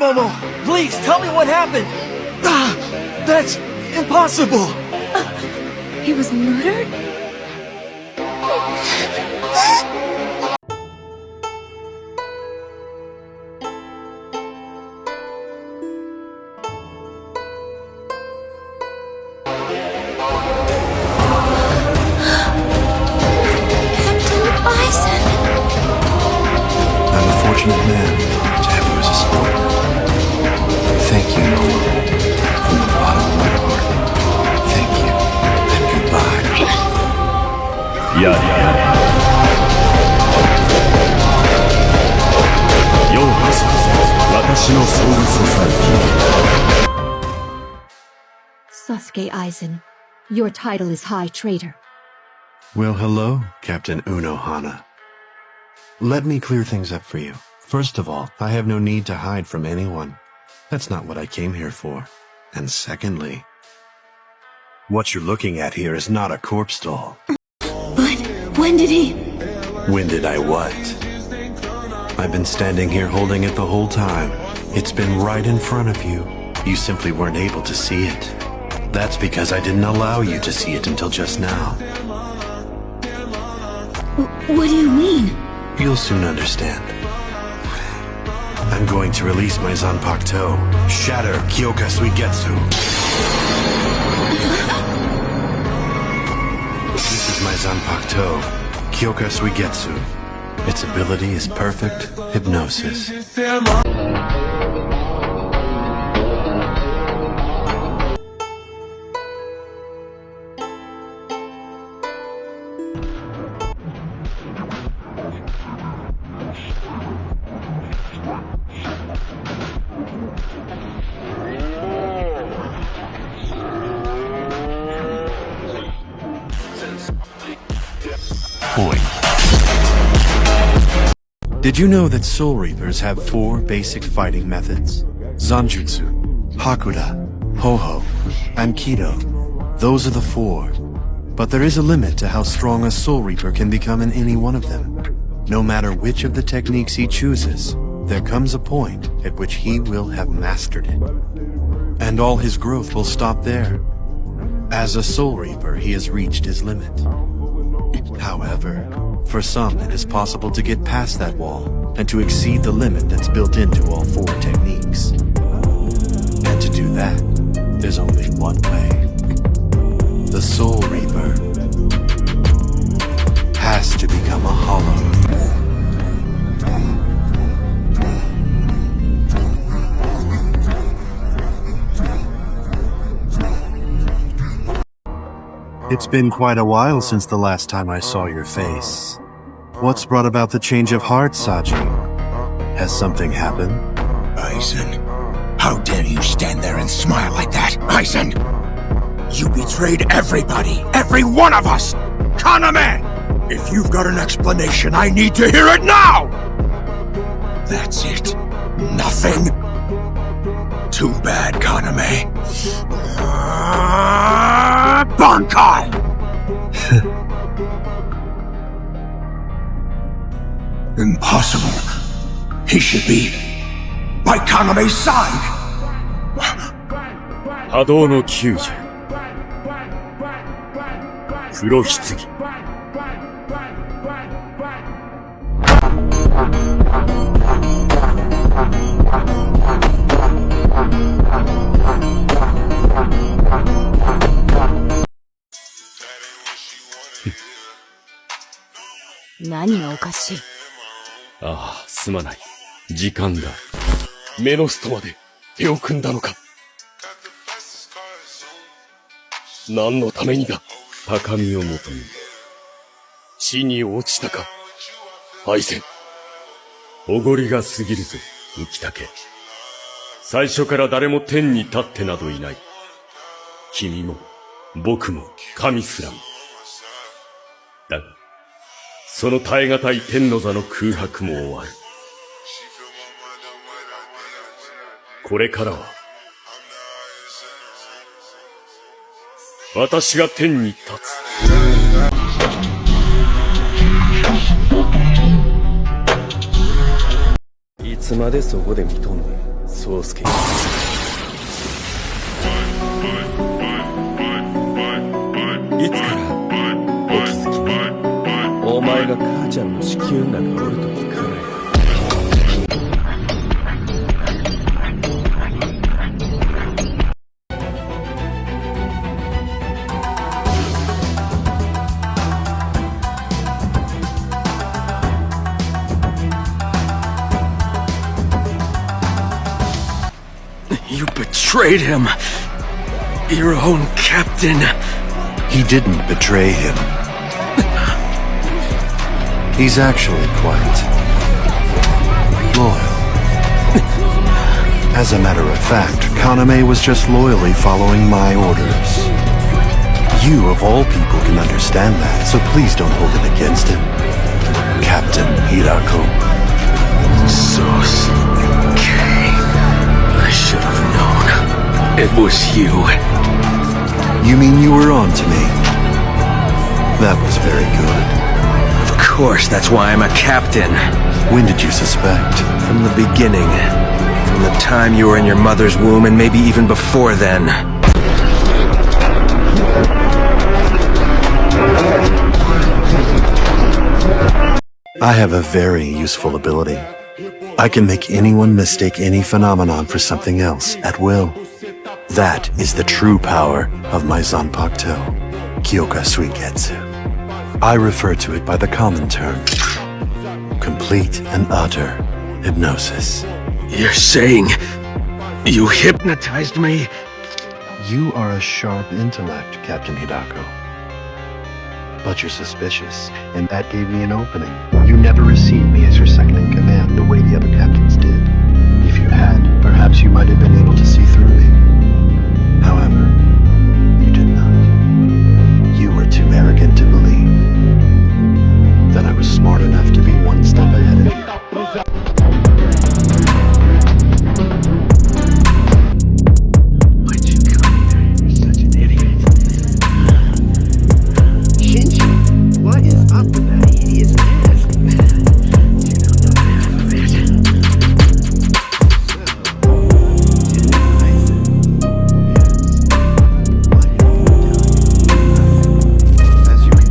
Momo, please tell me what happened. That's impossible. He was murdered? I'm a fortunate man to have you as a support. Thank you, Momo. From the bottom of my heart. Thank you, and goodbye. Sasuke Aizen, your title is High Traitor. Well, hello, Captain Unohana. Let me clear things up for you. First of all, I have no need to hide from anyone. That's not what I came here for. And secondly, what you're looking at here is not a corpse doll. But when did he... When did I what? I've been standing here holding it the whole time. It's been right in front of you. You simply weren't able to see it. That's because I didn't allow you to see it until just now. What do you mean? You'll soon understand. I'm going to release my Zanpakuto. Shatter Kyoka Suigetsu. This is my Zanpakuto. Kyoka Suigetsu. Its ability is perfect hypnosis. Did you know that Soul Reapers have 4 basic fighting methods? Zanjutsu, Hakuda, Ho-Ho, and Kido. Those are the 4. But there is a limit to how strong a Soul Reaper can become in any one of them. No matter which of the techniques he chooses, there comes a point at which he will have mastered it. And all his growth will stop there. As a Soul Reaper, he has reached his limit. However, for some it is possible to get past that wall and to exceed the limit that's built into all 4 techniques. And to do that, there's only one way. The Soul Reaper has to become a hollow. It's been quite a while since the last time I saw your face. What's brought about the change of heart, Saji? Has something happened? Aizen, how dare you stand there and smile like that? Aizen! You betrayed everybody! Every one of us! Kaname! If you've got an explanation, I need to hear it now! That's it. Nothing? Too bad, Kaname. Bankai! Impossible. He should be by Kaname's side. 波動の救助黒棺何がおかしい？ああ、すまない。時間だ。メノスとまで手を組んだのか。何のためにだ。高みを求め、地に落ちたか。敗戦。おごりが過ぎるぞ、浮竹。最初から誰も天に立ってなどいない。君も、僕も、神すらも。だが、その耐え難い天の座の空白も終わる。これからは、私が天に立つ。いつまでそこで見とんねん。Sosuke。いつからお気づきにお前が母ちゃんの子宮の中おるときからや。You betrayed him. Your own captain. He didn't betray him. He's actually quite loyal. As a matter of fact, Kaname was just loyally following my orders. You, of all people, can understand that, so please don't hold it against him. Captain Hirako. Sosuke. I should have known. It was you. You mean you were on to me? That was very good. Of course, that's why I'm a captain. When did you suspect? From the beginning. From the time you were in your mother's womb, and maybe even before then. I have a very useful ability. I can make anyone mistake any phenomenon for something else at will. That is the true power of my Zanpakuto, Kyoka Suigetsu. I refer to it by the common term, complete and utter hypnosis. You're saying you hypnotized me? You are a sharp intellect, Captain Hidako. But you're suspicious, and that gave me an opening. You never received me as your second-in-command the way the other captains did. If you had, perhaps you might have been able to see through me. However, you did not. You were too arrogant to believe that I was smart enough to be one step ahead of you. Why'd you come here? You're such an idiot. Shinji, what is up with that hideous mask? You don't know half of it. As you can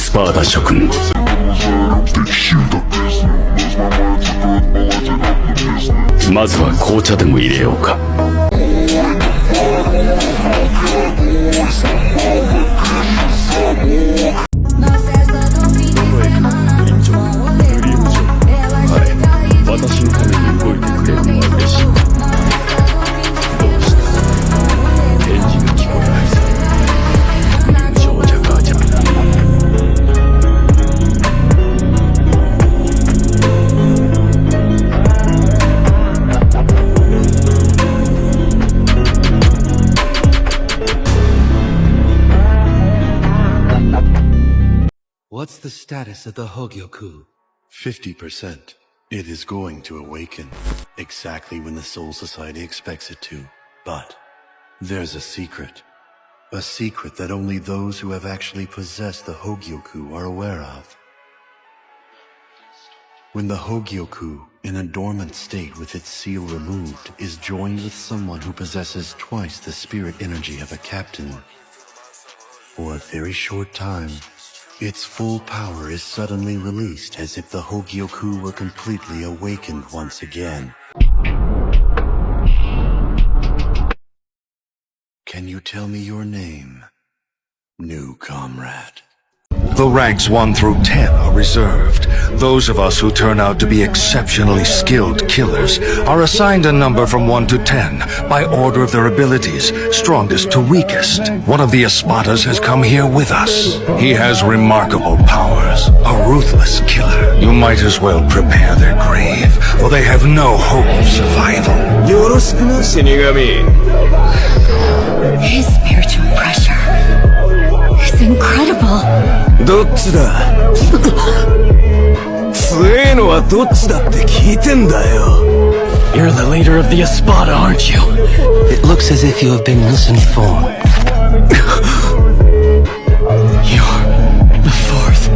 スパーダ諸君。まずは紅茶でも入れようか。私のために動いてくれるのは嬉しい。どうした返事が聞こえないさ。友情じゃガーチャーだ。What's the status of the Hogyoku? 50%. It is going to awaken, exactly when the Soul Society expects it to. But there's a secret that only those who have actually possessed the Hogyoku are aware of. When the Hogyoku, in a dormant state with its seal removed, is joined with someone who possesses twice the spirit energy of a captain, for a very short time, its full power is suddenly released as if the Hogyoku were completely awakened once again. Can you tell me your name, new comrade? The ranks 1 through 10 are reserved. Those of us who turn out to be exceptionally skilled killers are assigned a number from 1 to 10 by order of their abilities, strongest to weakest. One of the Espadas has come here with us. He has remarkable powers, a ruthless killer. You might as well prepare their grave, for they have no hope of survival. His spiritual pressure is incredible. どっちだ強えのはどっちだって聞いてんだよ You're the leader of the Espada, aren't you? It looks as if you have been misinformed. You're the fourth.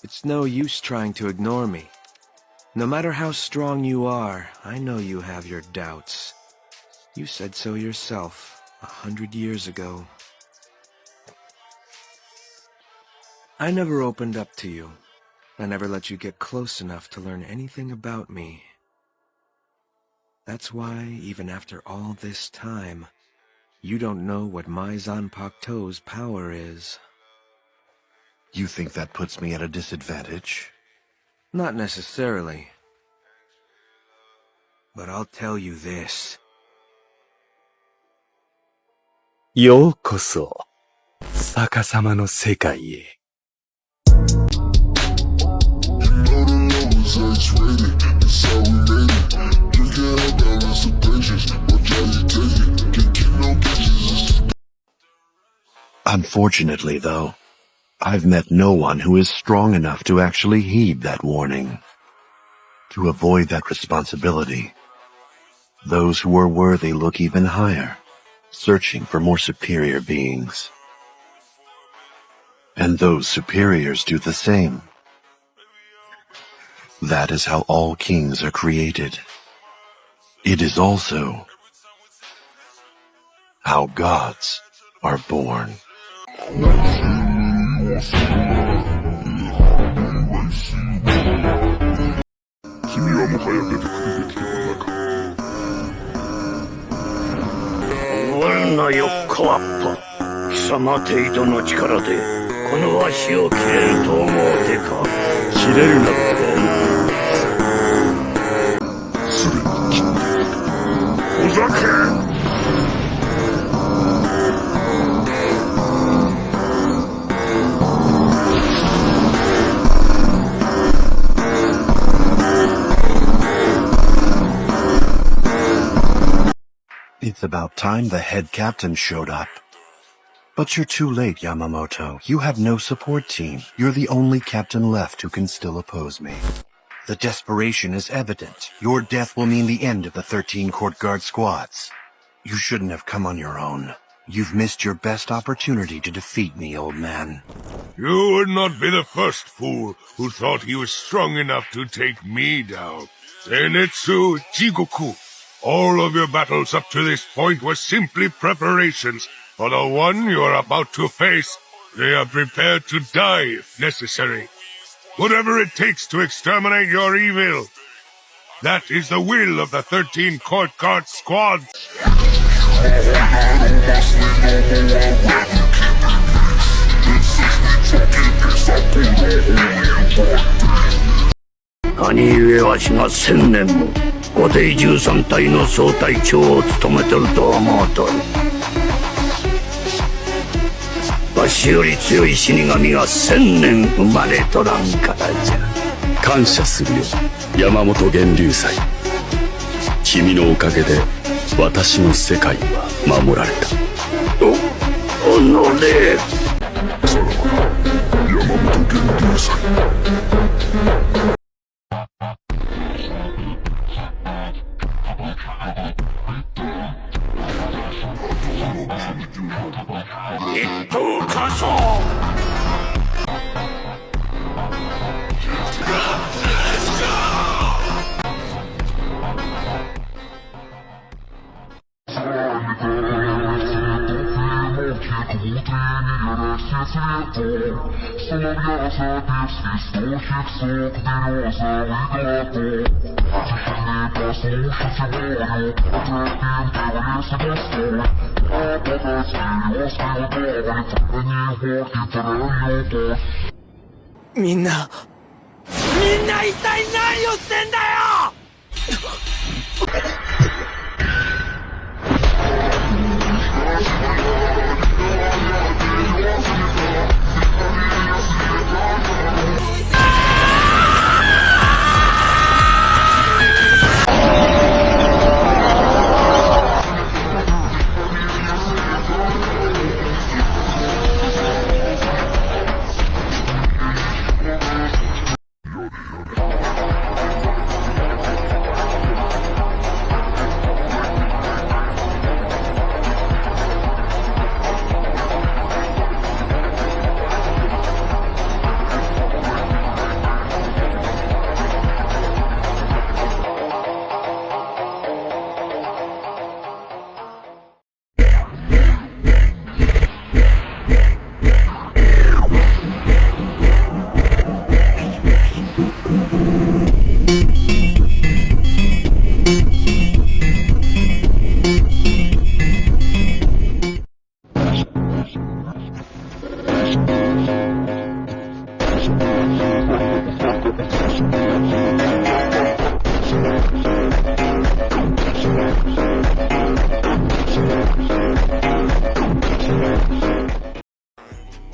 It's no use trying to ignore me. No matter how strong you are, I know you have your doubts. You said so yourself 100 years ago. I never opened up to you. I never let you get close enough to learn anything about me. That's why, even after all this time, you don't know what my Zanpakuto's power is. You think that puts me at a disadvantage? Not necessarily. But I'll tell you this. ようこそ、逆さまの世界へ。Unfortunately, though, I've met no one who is strong enough to actually heed that warning. To avoid that responsibility, those who are worthy look even higher, searching for more superior beings. And those superiors do the same. That is how all kings are created. It is also how gods are born. It's about time the head captain showed up. But you're too late, Yamamoto. You have no support team. You're the only captain left who can still oppose me. The desperation is evident. Your death will mean the end of the 13 court guard squads. You shouldn't have come on your own. You've missed your best opportunity to defeat me, old man. You would not be the first fool who thought he was strong enough to take me down. Zenitsu Jigoku. All of your battles up to this point were simply preparations for the one you are about to face. They are prepared to die if necessary. Whatever it takes to exterminate your evil. That is the will of the 13 court guard squads. 兄上わしが1000年も御帝13体の総隊長を務めとると思うとる。わしより強い死神が1000年生まれとらんからじゃ。感謝するよ、山本源流祭。君のおかげで私の世界は守られた。おのれ。山本源流祭。一等可走。みんな一体何をしてんだよ。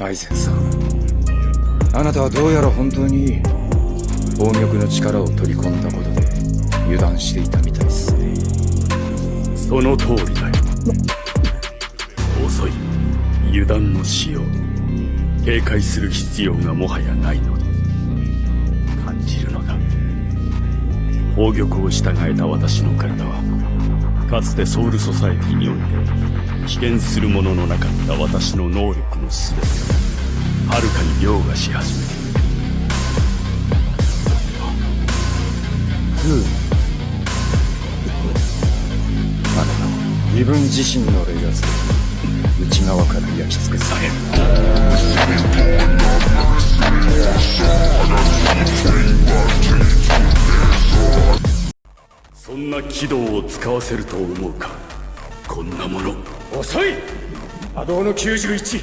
アイゼンさん、あなたはどうやら本当に宝玉の力を取り込んだことで油断していたみたいですね。その通りだよ。遅い。油断のしよう。警戒する必要がもはやないのだ。感じるのだ。宝玉を従えた私の体はかつてソウルソサエティにおいて危険するもののなかった私の能力の全てをはるかに凌駕し始めている。あなたは自分自身の霊圧で内側から焼き付けされる。そんな軌道を使わせると思うか。こんなもの。遅い。波動の91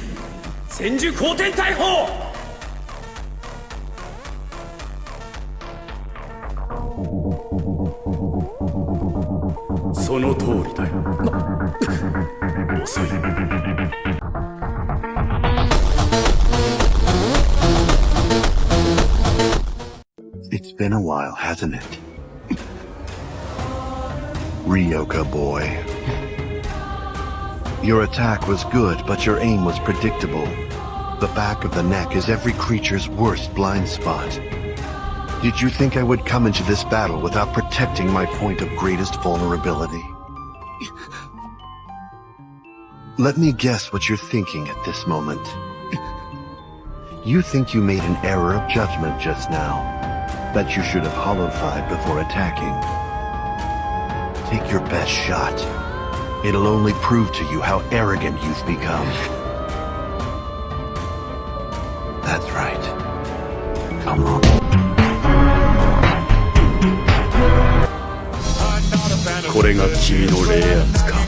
千住後天大砲。その通りだよ。遅い。It's been a while, hasn't it? Ryoka boy. Your attack was good, but your aim was predictable. The back of the neck is every creature's worst blind spot. Did you think I would come into this battle without protecting my point of greatest vulnerability? Let me guess what you're thinking at this moment. You think you made an error of judgment just now, that you should have hollow-fied before attacking. Take your best shot. It'll only prove to you how arrogant you've become. That's right. Come on. これが君の霊圧か。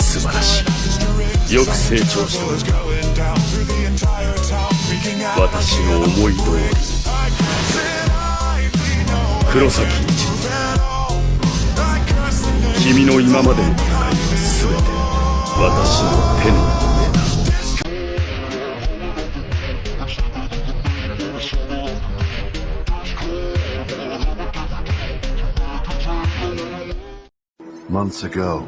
素晴らしい。よく成長した。私の思い通り。黒崎一。君の今までの戦いは全て私の手の上だ。Months ago,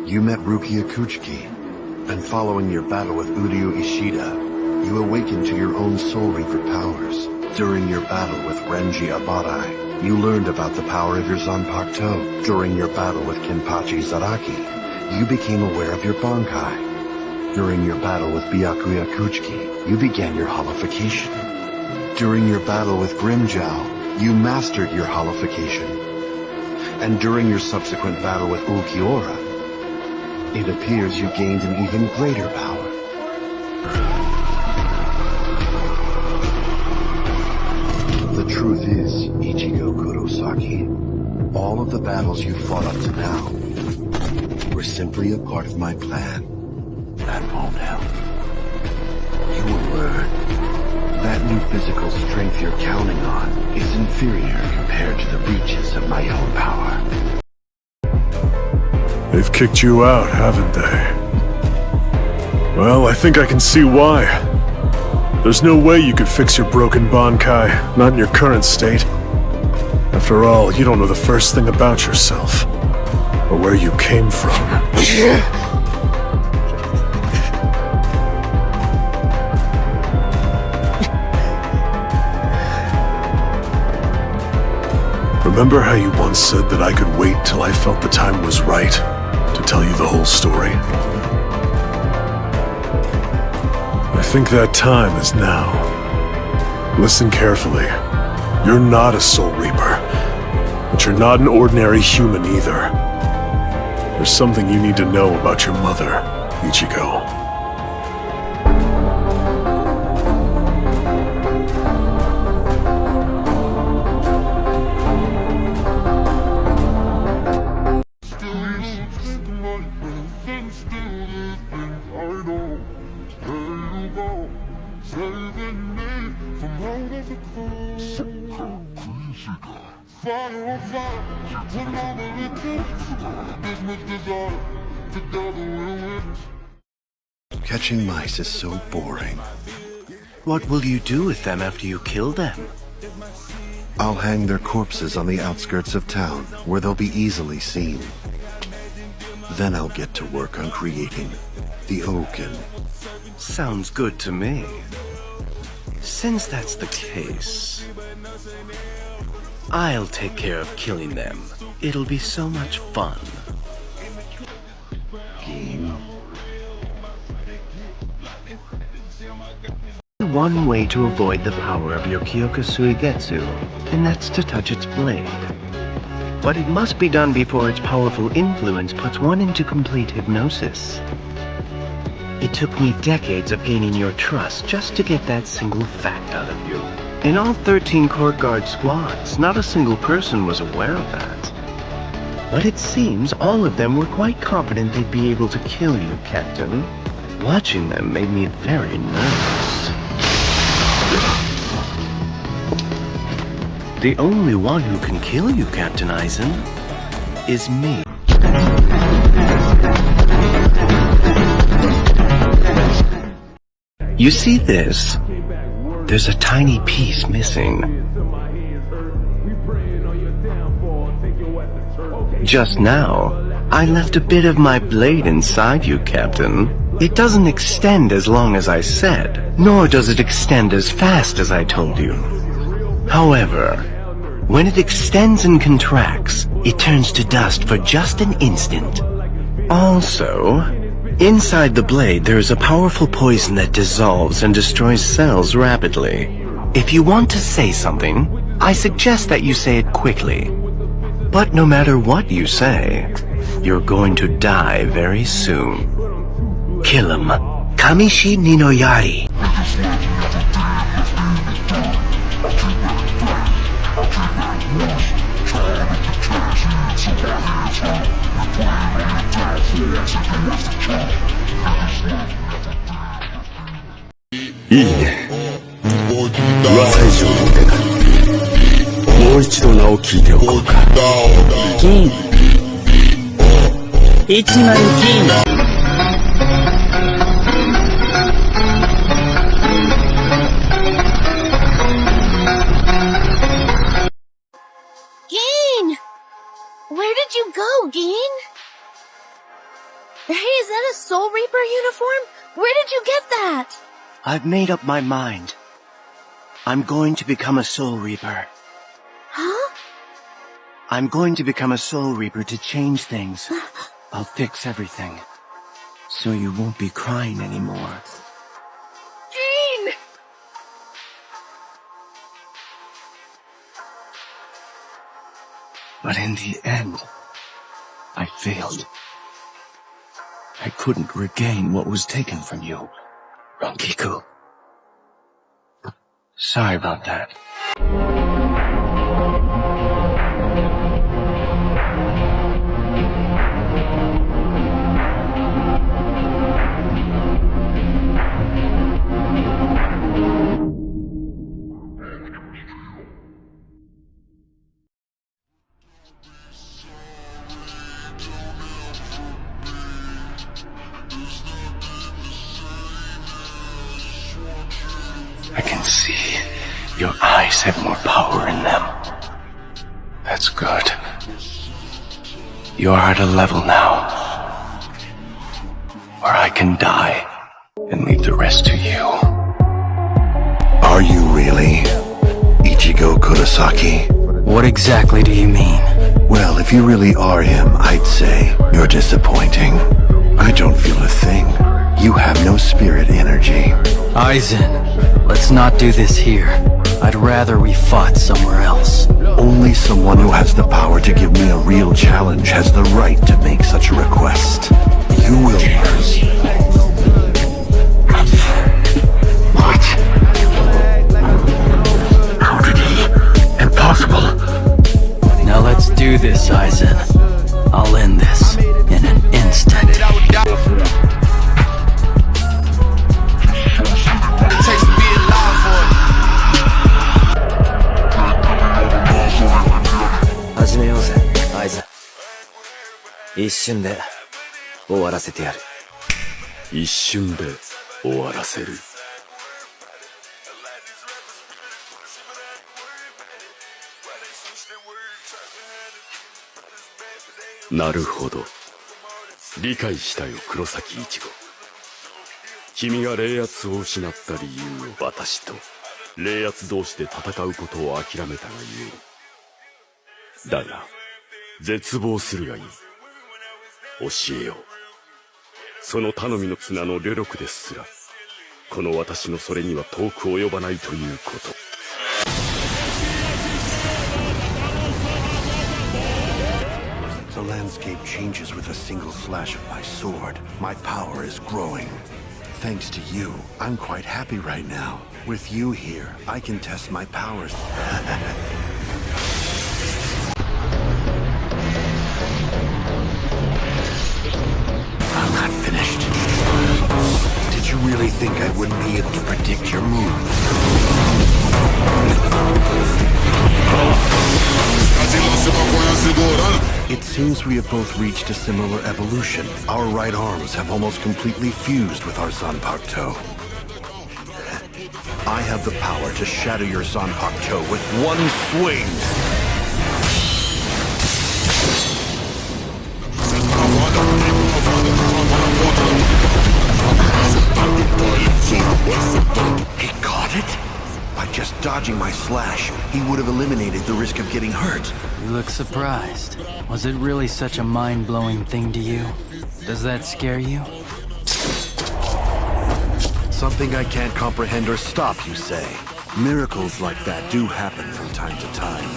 you met Rukia Kuchiki, and following your battle with Uryu Ishida, you awakened to your own Soul Reaper powers. During your battle with Renji Abarai, you learned about the power of your Zanpakuto. During your battle with Kenpachi Zaraki, you became aware of your Bankai. During your battle with Byakuya Kuchiki, you began your holification. During your battle with Grimjow, you mastered your holification. And during your subsequent battle with Ulquiorra, it appears you gained an even greater power. The truth is, Ichigo Kurosaki, all of the battles you fought up to now were simply a part of my plan. That won't help. You will learn. That new physical strength you're counting on is inferior compared to the reaches of my own power. They've kicked you out, haven't they? Well, I think I can see why. There's no way you could fix your broken Bankai, not in your current state. After all, you don't know the first thing about yourself, or where you came from. Remember how you once said that I could wait till I felt the time was right to tell you the whole story? I think that time is now. Listen carefully. You're not a Soul Reaper, but you're not an ordinary human either. There's something you need to know about your mother, Ichigo. Catching mice is so boring. What will you do with them after you kill them? I'll hang their corpses on the outskirts of town, where they'll be easily seen. Then I'll get to work on creating the Oaken. Sounds good to me. Since that's the case, I'll take care of killing them. It'll be so much fun. One way to avoid the power of your Kyoku Suigetsu, and that's to touch its blade. but it must be done before its powerful influence puts one into complete hypnosis. It took me decades of gaining your trust just to get that single fact out of you. In all 13 court guard squads, not a single person was aware of that. But it seems all of them were quite confident they'd be able to kill you, Captain. Watching them made me very nervous. The only one who can kill you, Captain Aizen, is me. You see this? There's a tiny piece missing. Just now, I left a bit of my blade inside you, Captain. It doesn't extend as long as I said, nor does it extend as fast as I told you. However, when it extends and contracts, it turns to dust for just an instant. Also, inside the blade there is a powerful poison that dissolves and destroys cells rapidly. If you want to say something, I suggest that you say it quickly. But no matter what you say, you're going to die very soon. Kill him. Kamishi ni no yari.いいね。噂以上の手だ。もう一度名を聞いておこうか。銀。10銀。Gin! Where did you go, Gin? Hey, is that a Soul Reaper uniform? Where did you get that? I've made up my mind. I'm going to become a Soul Reaper. Huh? I'm going to become a Soul Reaper to change things. I'll fix everything. So you won't be crying anymore. Gin! But in the end, I failed. I couldn't regain what was taken from you, Rangiku. Sorry about that. I can see your eyes have more power in them. That's good. You're at a level now where I can die and leave the rest to you. Are you really Ichigo Kurosaki? What exactly do you mean? Well, if you really are him, I'd say you're disappointing. I don't feel a thing. You have no spirit energy. Aizen, let's not do this here. I'd rather we fought somewhere else. Only someone who has the power to give me a real challenge has the right to make such a request. You will learn. What? How did he? Impossible. Now let's do this, Aizen. I'll end this in an instant. Aizen. 一瞬で終わらせてやる。一瞬で終わらせる。なるほど。理解したよ、黒崎一護。君が霊圧を失った理由を私と霊圧同士で戦うことを諦めたがゆえに。だが、絶望するがいい。教えよう。その頼みの綱の霊力ですら、この私のそれには遠く及ばないということ。The landscape changes with a single slash of my sword. My power is growing. Thanks to you, I'm quite happy right now. With you here, I can test my powers. I'm not finished. Did you really think I wouldn't be able to predict your moves? It seems we have both reached a similar evolution. Our right arms have almost completely fused with our Zanpakuto. I have the power to shatter your Zanpakuto with one swing! He caught it? By just dodging my slash, he would have eliminated the risk of getting hurt. You look surprised. Was it really such a mind-blowing thing to you? Does that scare you? Something I can't comprehend or stop, you say? Miracles like that do happen from time to time.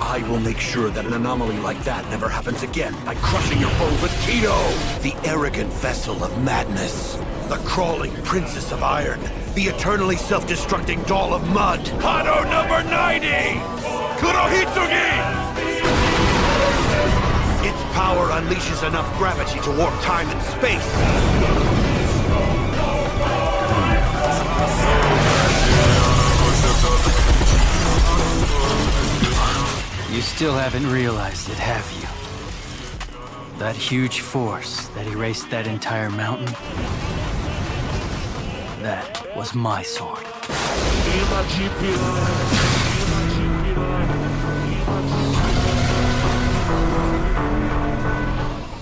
I will make sure that an anomaly like that never happens again by crushing your bones with Kido! The arrogant vessel of madness. The crawling princess of iron. The eternally self-destructing doll of mud. Hado number 90! Kurohitsugi! Its power unleashes enough gravity to warp time and space. You still haven't realized it, have you? That huge force that erased that entire mountain? That was my sword.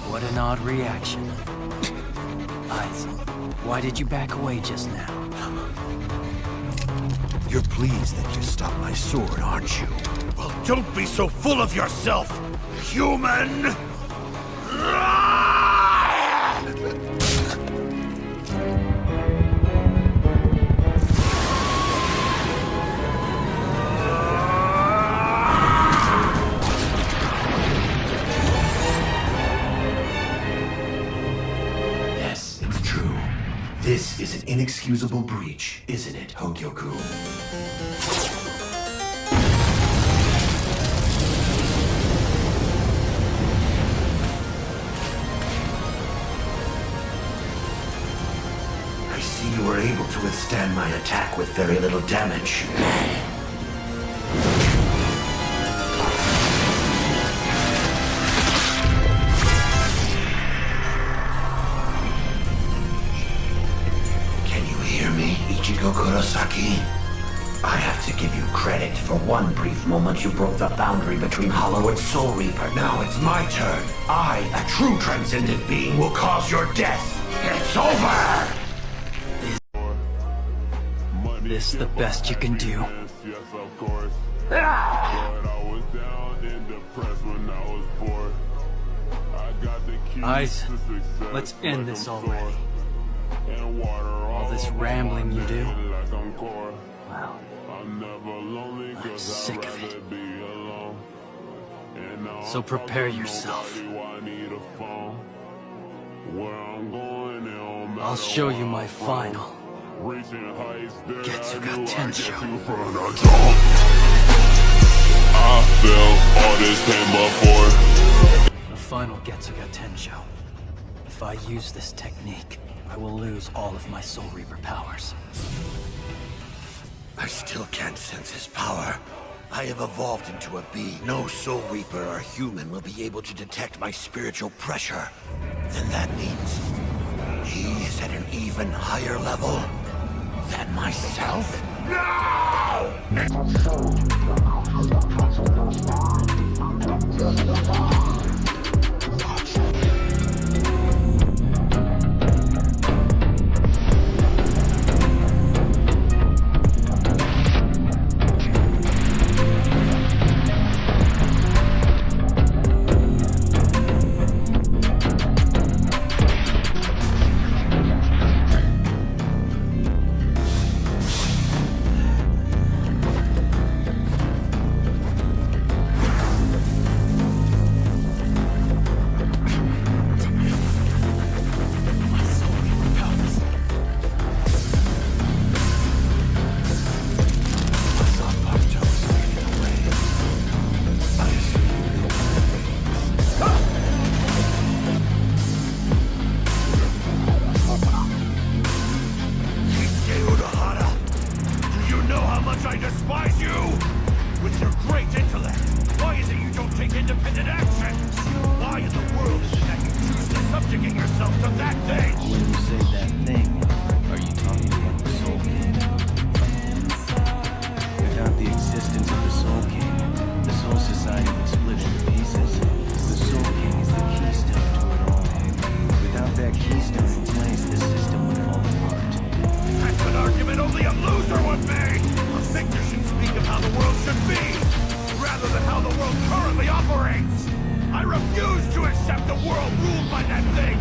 What an odd reaction. Aizen, why did you back away just now? You're pleased that you stopped my sword, aren't you? Well, don't be so full of yourself, human! Yes, it's true. This is an inexcusable breach, isn't it, Hogyoku? I see you were able to withstand my attack with very little damage. Can you hear me, Ichigo Kurosaki? I have to give you credit. For one brief moment, you broke the boundary between Hollow and Soul Reaper. Now it's my turn. I, a true transcendent being, will cause your death. It's over! This the best you can do? Aizen, let's end this already. All this rambling you do? Well, I'm sick of it. So prepare yourself. I'll show you my final Getsuga Tensho. I felt all this pain before. The final Getsuga Tensho. If I use this technique, I will lose all of my Soul Reaper powers. I still can't sense his power. I have evolved into a being. No Soul Reaper or human will be able to detect my spiritual pressure. Then that means he is at an even higher level than myself? No! refuse to accept the world ruled by that thing!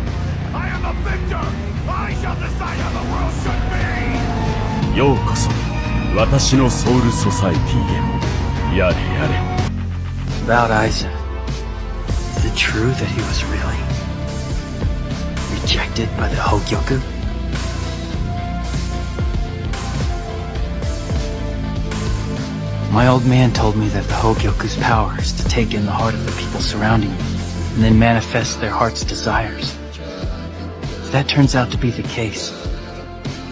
I am a victor! I shall decide how the world should be! ようこそ私のソウルソサイティへやれやれ About Aizen. Is it true that he was really rejected by the Hogyoku? My old man told me that the Hogyoku's power is to take in the heart of the people surrounding me and then manifest their heart's desires. If that turns out to be the case,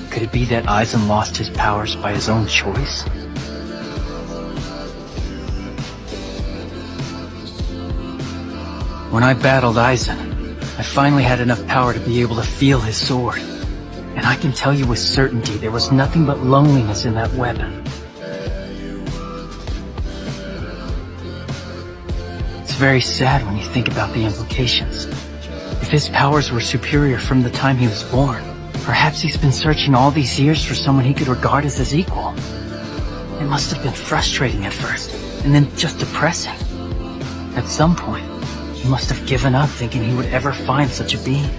could it be that Aizen lost his powers by his own choice? When I battled Aizen, I finally had enough power to be able to feel his sword. And I can tell you with certainty there was nothing but loneliness in that weapon. It's very sad when you think about the implications. If his powers were superior from the time he was born, perhaps he's been searching all these years for someone he could regard as his equal. It must have been frustrating at first, and then just depressing. At some point, he must have given up thinking he would ever find such a being.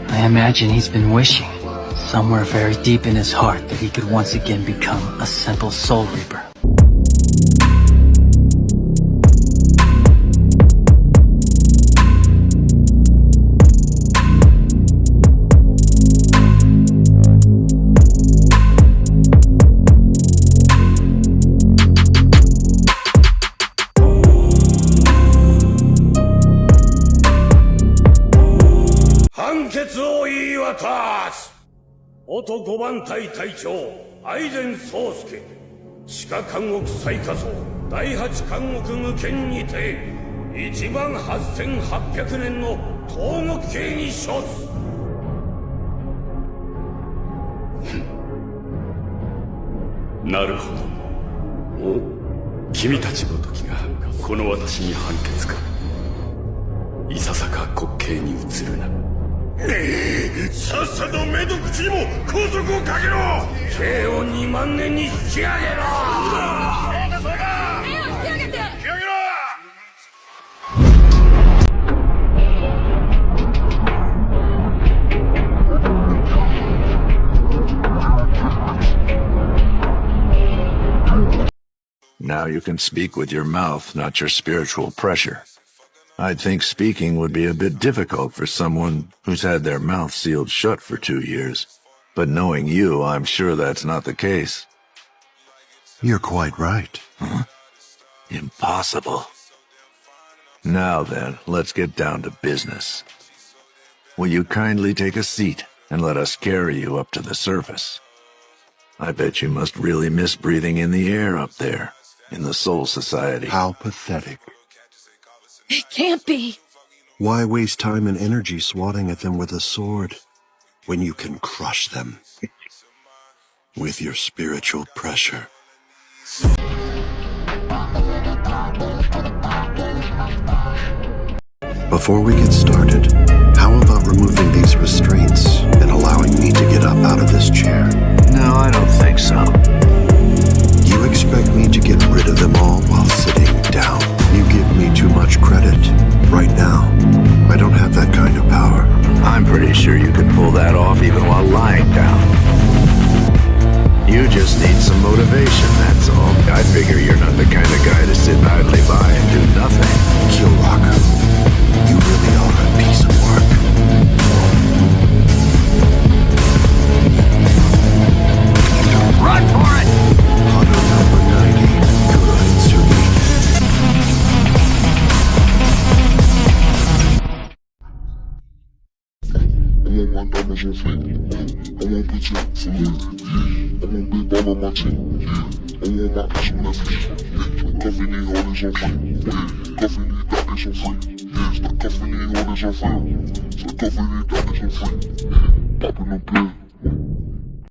I imagine he's been wishing, somewhere very deep in his heart, that he could once again become a simple Soul Reaper.元5番隊隊長愛禅宗介地下監獄最下層第8監獄無権にて18800年の投獄刑に処すなるほどお君たちごときがこの私に判決かいささか滑稽に移るなさっさと目と口にも拘束をかけろ刑を2万年に引き上げろそうだ引き上げて引き上げろNow you can speak with your mouth, not your spiritual pressure. I'd think speaking would be a bit difficult for someone who's had their mouth sealed shut for 2 years. But knowing you, I'm sure that's not the case. You're quite right. Huh? Impossible. Now then, let's get down to business. Will you kindly take a seat and let us carry you up to the surface? I bet you must really miss breathing in the air up there, in the Soul Society. How pathetic. It can't be. Why waste time and energy swatting at them with a sword, when you can crush them with your spiritual pressure? Before we get started, how about removing these restraints and allowing me to get up out of this chair? No, I don't think so. You expect me to get rid of them all while sitting down? You give me too much credit. Right now, I don't have that kind of power. I'm pretty sure you could pull that off even while lying down. You just need some motivation, that's all. I figure you're not the kind of guy to sit idly by and do nothing. Hogyoku, you really are a piece of work. Run for it! Hunter number 90, Kurohitsuki. I want my diamonds on fleek. I want picture for me. I want big ball on my team. I want my ass on Netflix. Coffee need holders on free. Coffee need doctors on free. Yes, the coffee need holders on free. So coffee need doctors on free. Popping a pill.